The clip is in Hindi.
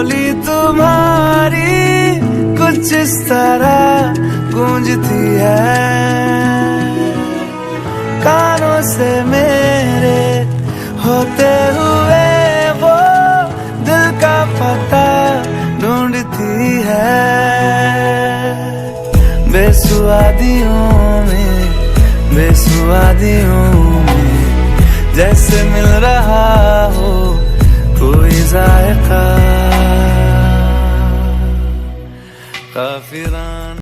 बोली तुम्हारी कुछ इस तरह गूंजती है कानों से मेरे होते हुए वो दिल का पता ढूंढती है बेसुआदियों में जैसे मिल रहा हो कोई जायका काफिरां